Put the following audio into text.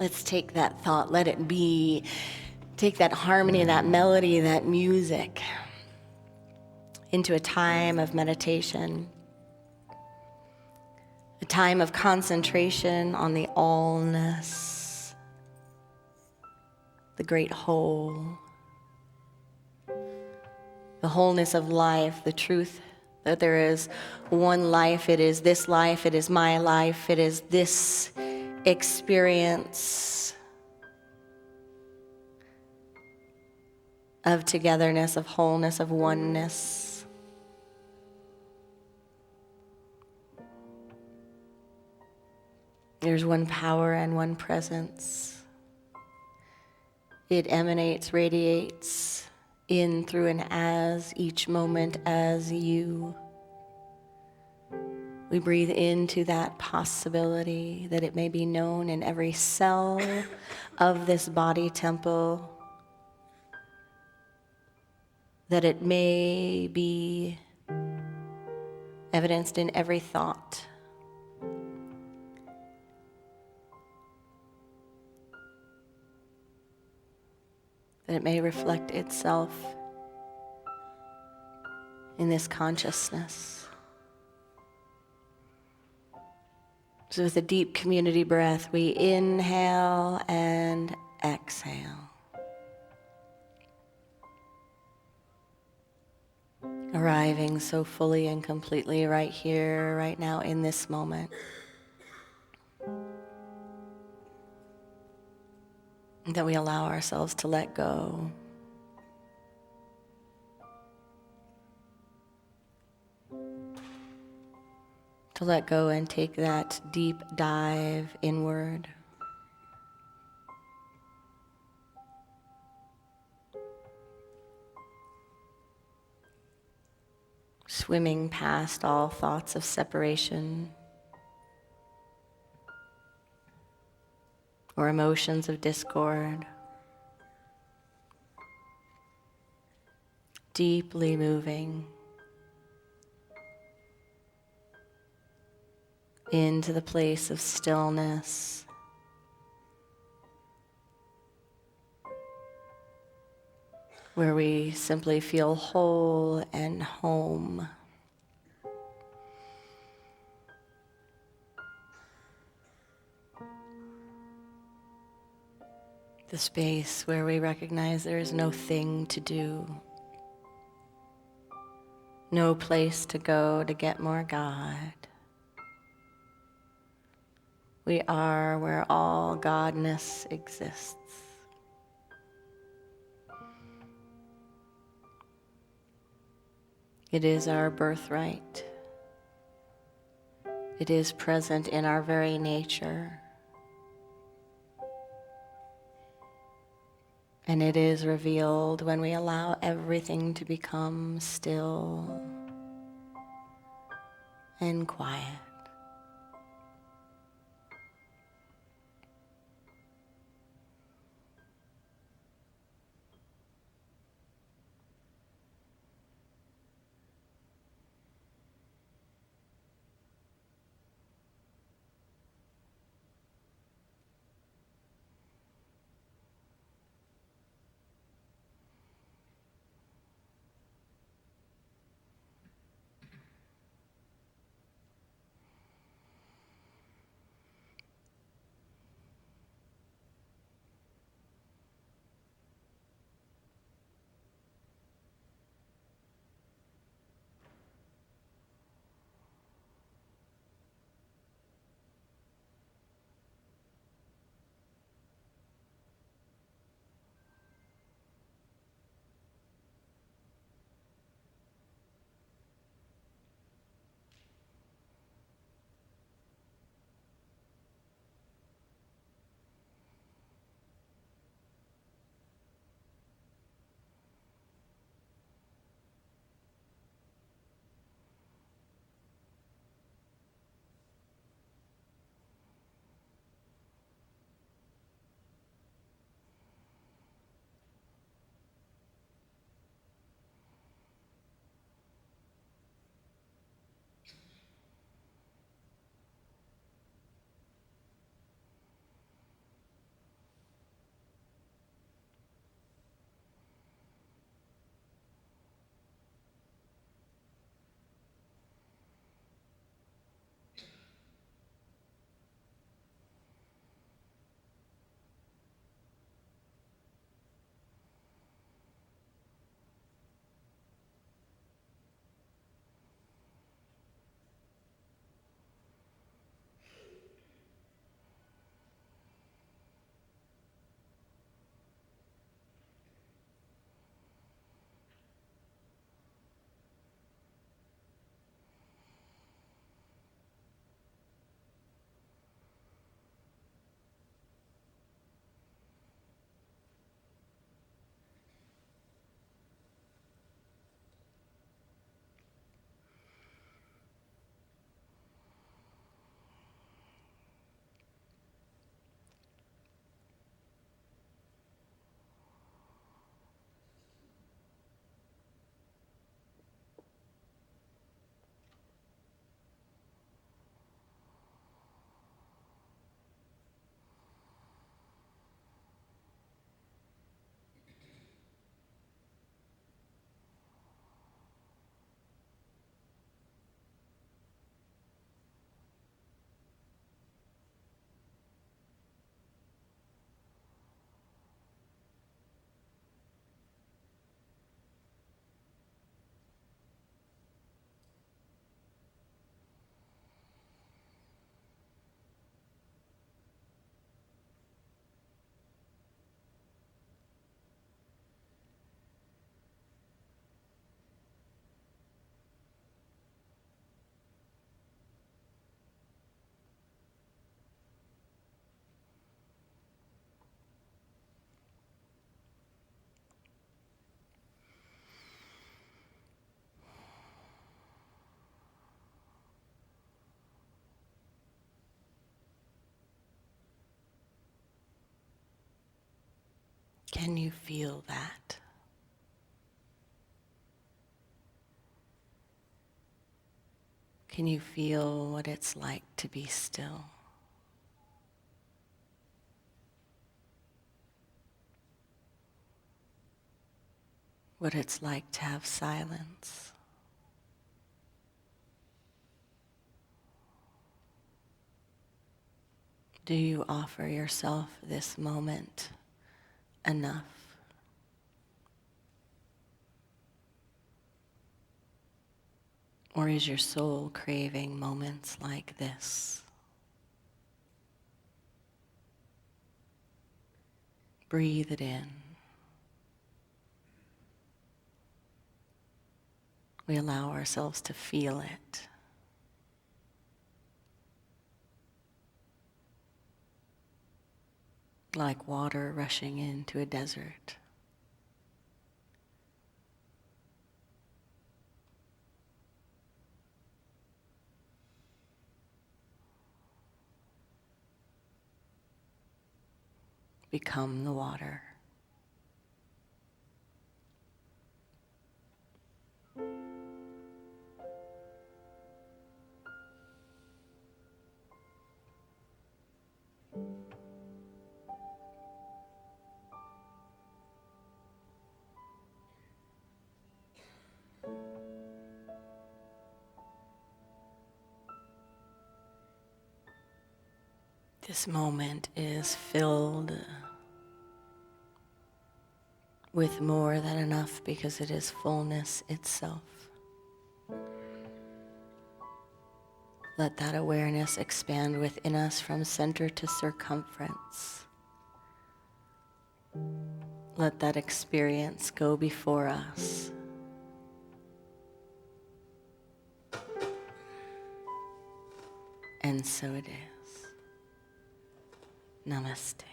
Let's take that thought, let it be. Take that harmony, that melody, that music into a time of meditation, a time of concentration on the allness, the great whole, the wholeness of life, the truth that there is one life. It is this life, it is my life, it is this experience of togetherness, of wholeness, of oneness. There's one power and one presence. It emanates, radiates in, through, and as each moment as you. We breathe into that possibility that it may be known in every cell of this body temple, that it may be evidenced in every thought, that it may reflect itself in this consciousness. So with a deep community breath, we inhale and exhale. Arriving so fully and completely right here, right now, in this moment. That we allow ourselves to let go. To let go and take that deep dive inward. Swimming past all thoughts of separation or emotions of discord. Deeply moving into the place of stillness. Where we simply feel whole and home. The space where we recognize there is no thing to do, no place to go to get more God. We are where all Godness exists. It is our birthright. It is present in our very nature. And it is revealed when we allow everything to become still and quiet. Can you feel that? Can you feel what it's like to be still? What it's like to have silence? Do you offer yourself this moment enough? Or is your soul craving moments like this? Breathe it in. We allow ourselves to feel it. Like water rushing into a desert. Become the water. This moment is filled with more than enough because it is fullness itself. Let that awareness expand within us from center to circumference. Let that experience go before us. And so it is. Namaste.